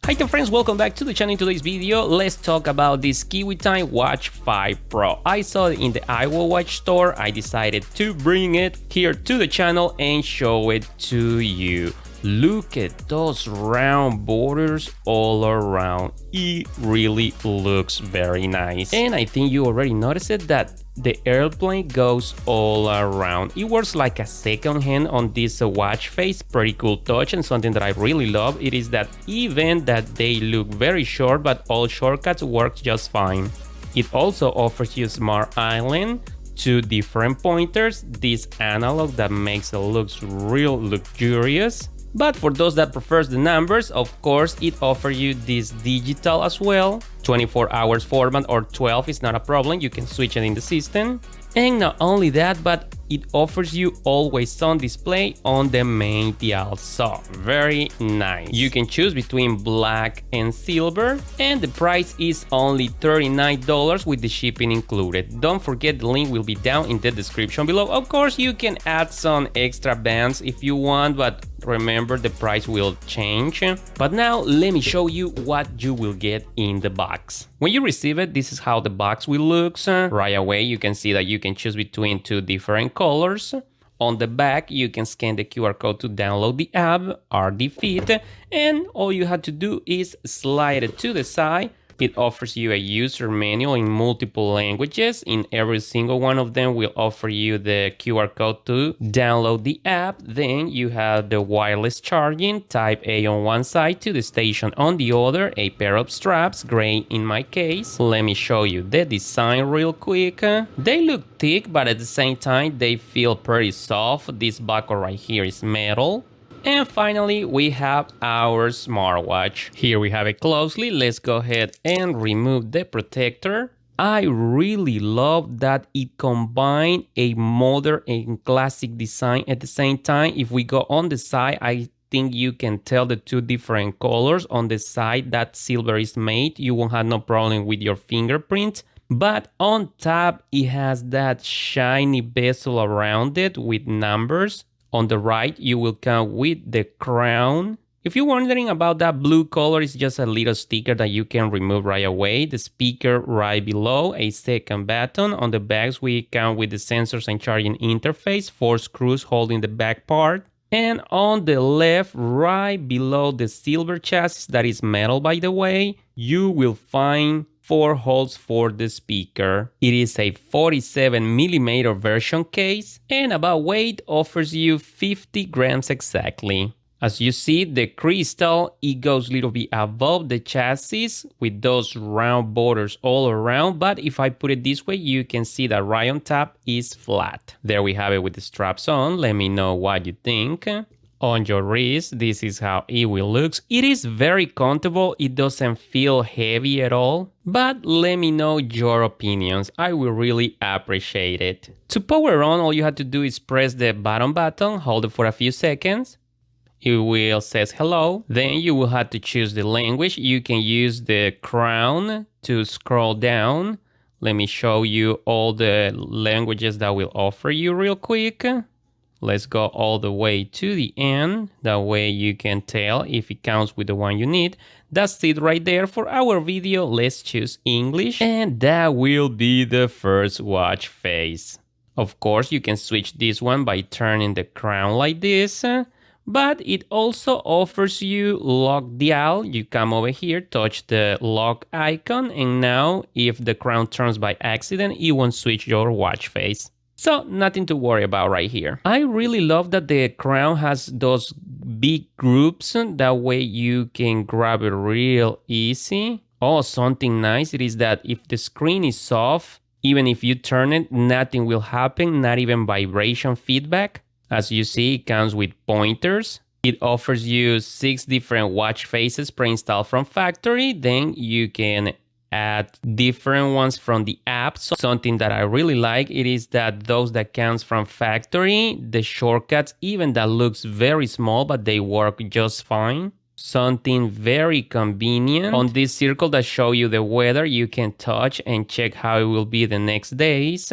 Hi there friends, welcome back to the channel. In today's video, let's talk about this Gt5 Watch 5 Pro. I saw it in the Iowa Watch store. I decided to bring it here to the channel and show it to you. Look at those round borders all around. It really looks very nice. And I think you already noticed it that the airplane goes all around. It works like a second hand on this watch face. Pretty cool touch, and something that I really love it is that even that they look very short, but all shortcuts work just fine. It also offers you Smart Island, two different pointers, this analog that makes it look real luxurious. But for those that prefers the numbers, of course, it offers you this digital as well. 24 hours format or 12 is not a problem, you can switch it in the system. And not only that, but it offers you always on display on the main dial, so very nice. You can choose between black and silver, and the price is only $39 with the shipping included. Don't forget the link will be down in the description below. Of course, you can add some extra bands if you want, but remember the price will change. But now let me show you what you will get in the box. When you receive it, this is how the box will look. Right away you can see that you can choose between two different colors. On the back you can scan the QR code to download the app, RD Fit, and all you have to do is slide it to the side. It offers you a user manual in multiple languages. In every single one of them will offer you the QR code to download the app. Then you have the wireless charging, type A on one side, to the station on the other, a pair of straps, gray in my case. Let me show you the design real quick. They look thick, but at the same time they feel pretty soft. This buckle right here is metal. And finally, we have our smartwatch. Here we have it closely. Let's go ahead and remove the protector. I really love that it combines a modern and classic design at the same time. If we go on the side, I think you can tell the two different colors. On the side that silver is made, you won't have no problem with your fingerprint. But on top, it has that shiny bezel around it with numbers. On the right, you will come with the crown. If you're wondering about that blue color, it's just a little sticker that you can remove right away. The speaker right below, a second button. On the backs, we come with the sensors and charging interface, 4 screws holding the back part. And on the left, right below the silver chassis, that is metal by the way, you will find 4 holes for the speaker. It is a 47mm version case, and about weight offers you 50 grams exactly. As you see, the crystal, it goes a little bit above the chassis with those round borders all around, but if I put it this way, you can see that right on top is flat. There we have it with the straps on. Let me know what you think. On your wrist, this is how it will look. It is very comfortable, it doesn't feel heavy at all, but let me know your opinions, I will really appreciate it. To power on, all you have to do is press the bottom button, hold it for a few seconds. It will says hello, then you will have to choose the language. You can use the crown to scroll down. Let me show you all the languages that will offer you real quick. Let's go all the way to the end. That way you can tell if it counts with the one you need. That's it right there. For our video, let's choose English. And that will be the first watch face. Of course, you can switch this one by turning the crown like this. But it also offers you lock dial. You come over here, touch the lock icon. And now if the crown turns by accident, it won't switch your watch face. So nothing to worry about right here. I really love that the crown has those big groups. That way you can grab it real easy. Oh, something nice it is that if the screen is soft, even if you turn it, nothing will happen, not even vibration feedback. As you see, it comes with pointers. It offers you 6 different watch faces pre-installed from factory. Then you can add different ones from the app. So something that I really like, it is that those that comes from factory, the shortcuts, even that looks very small, but they work just fine. Something very convenient. On this circle that show you the weather, you can touch and check how it will be the next days.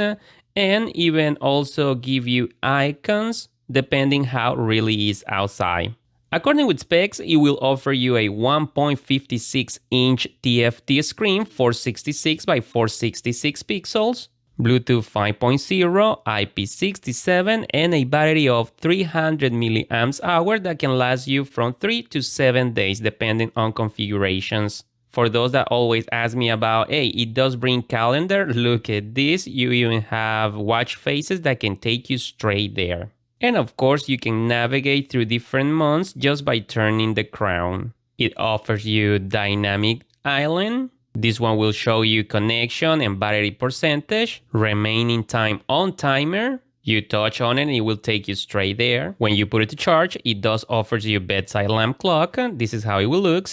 And even also give you icons depending how really is outside. According with specs, it will offer you a 1.56-inch TFT screen 466 by 466 pixels, Bluetooth 5.0, IP67, and a battery of 300 milliamps hour that can last you from 3 to 7 days depending on configurations. For those that always ask me about, hey, it does bring calendar, look at this, you even have watch faces that can take you straight there. And of course, you can navigate through different months just by turning the crown. It offers you dynamic island. This one will show you connection and battery percentage, remaining time on timer. You touch on it and it will take you straight there. When you put it to charge, it does offers you bedside lamp clock. This is how it will look.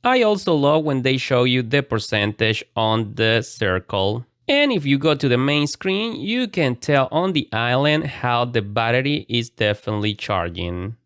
I also love when they show you the percentage on the circle. And if you go to the main screen, you can tell on the island how the battery is definitely charging.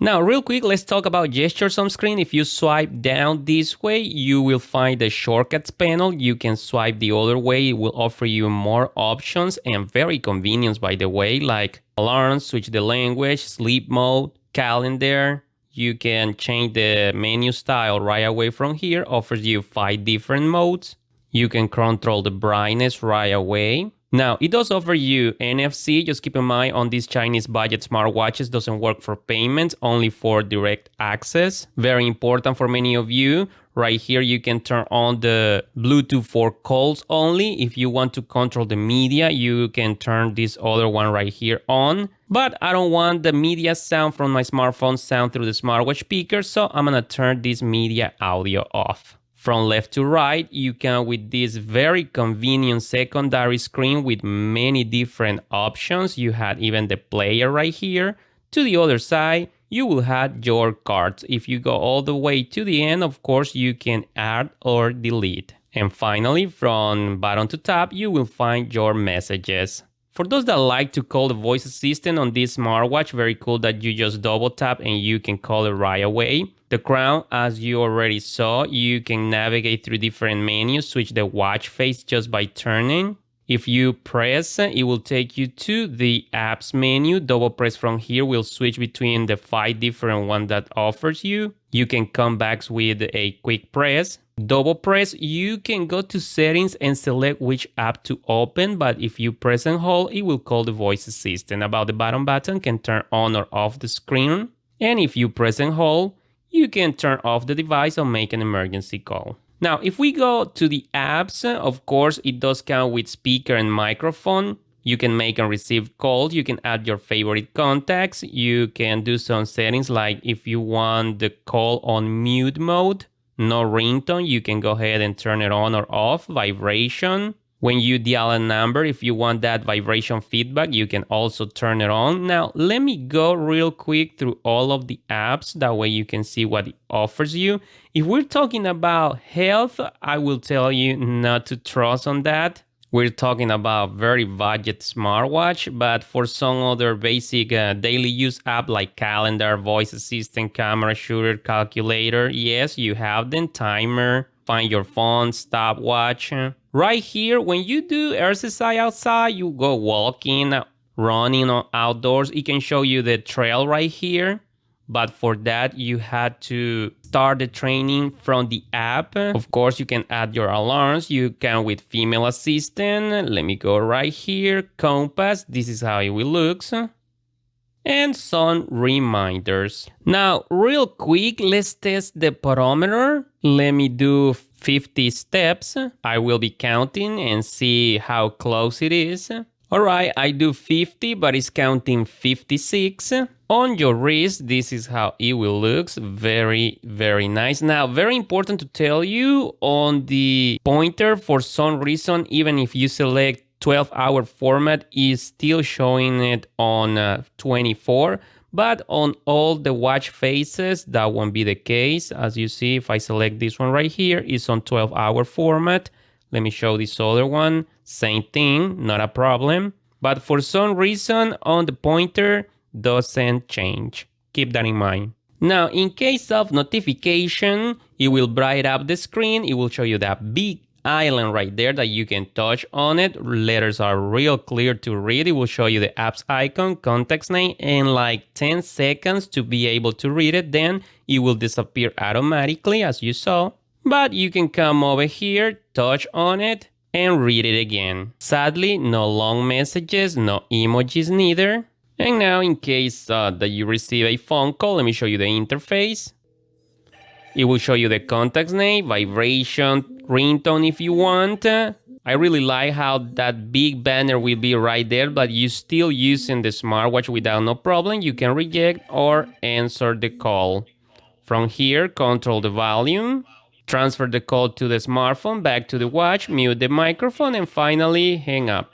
Now, real quick, let's talk about gestures on screen. If you swipe down this way, you will find the shortcuts panel. You can swipe the other way. It will offer you more options and very convenient, by the way, like alarms, switch the language, sleep mode, calendar. You can change the menu style right away from here. Offers you 5 different modes. You can control the brightness right away. Now, it does offer you NFC. Just keep in mind on these Chinese budget smartwatches doesn't work for payments, only for direct access. Very important for many of you. Right here, you can turn on the Bluetooth for calls only. If you want to control the media, you can turn this other one right here on. But I don't want the media sound from my smartphone sound through the smartwatch speaker, so I'm gonna turn this media audio off. From left to right, you can with this very convenient secondary screen with many different options. You had even the player right here. To the other side, you will have your cards. If you go all the way to the end, of course, you can add or delete. And finally, from bottom to top, you will find your messages. For those that like to call the voice assistant on this smartwatch, very cool that you just double tap and you can call it right away. The crown, as you already saw, you can navigate through different menus, switch the watch face just by turning. If you press, it will take you to the apps menu. Double press from here will switch between the 5 different ones that offers you. You can come back with a quick press. Double press, you can go to settings and select which app to open, but if you press and hold, it will call the voice assistant. About the bottom button can turn on or off the screen. And if you press and hold, you can turn off the device or make an emergency call. Now, if we go to the apps, of course, it does come with speaker and microphone. You can make and receive calls. You can add your favorite contacts. You can do some settings like if you want the call on mute mode, no ringtone, you can go ahead and turn it on or off. Vibration. When you dial a number, if you want that vibration feedback, you can also turn it on. Now, let me go real quick through all of the apps. That way you can see what it offers you. If we're talking about health, I will tell you not to trust on that. We're talking about very budget smartwatch, but for some other basic daily use app like calendar, voice assistant, camera, shooter, calculator, yes, you have them. Timer, find your phone, stopwatch. Right here, when you do exercise outside, you go walking, running or outdoors, it can show you the trail right here. But for that, you had to start the training from the app. Of course, you can add your alarms. You can with female assistant. Let me go right here. Compass. This is how it will look. And some reminders. Now, real quick, let's test the pedometer. Let me do 50 steps. I will be counting and see how close it is. All right, I do 50, but it's counting 56. On your wrist, this is how it will look. Very, very nice. Now, very important to tell you, on the pointer, for some reason, even if you select 12-hour format, is still showing it on 24. But on all the watch faces, that won't be the case. As you see, if I select this one right here, it's on 12-hour format. Let me show this other one. Same thing, not a problem. But for some reason on the pointer, doesn't change. Keep that in mind. Now, in case of notification, it will brighten up the screen. It will show you that big island right there that you can touch on it. Letters are real clear to read. It will show you the app's icon, context name, and like 10 seconds to be able to read it. Then it will disappear automatically as you saw. But you can come over here, touch on it, and read it again. Sadly, no long messages, no emojis neither. And now in case that you receive a phone call, let me show you the interface. It will show you the context name, vibration, ringtone if you want. I really like how that big banner will be right there, but you still using the smartwatch without no problem. You can reject or answer the call. From here, control the volume, transfer the call to the smartphone, back to the watch, mute the microphone, and finally hang up.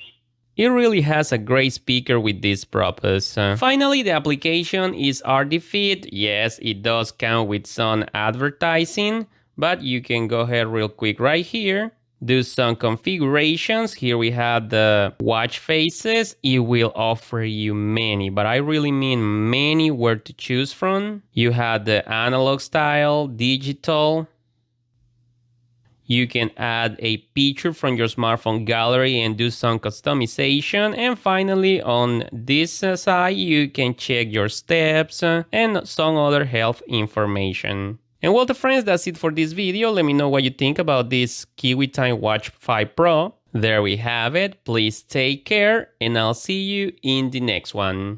It really has a great speaker with this purpose. Finally, the application is RDFit. Yes, it does come with some advertising, but you can go ahead real quick right here, do some configurations. Here we have the watch faces. It will offer you many, but I really mean many where to choose from. You have the analog style, digital. You can add a picture from your smartphone gallery and do some customization. And finally, on this side, you can check your steps and some other health information. And well, friends, that's it for this video. Let me know what you think about this Gt5 Watch 5 Pro. There we have it. Please take care, and I'll see you in the next one.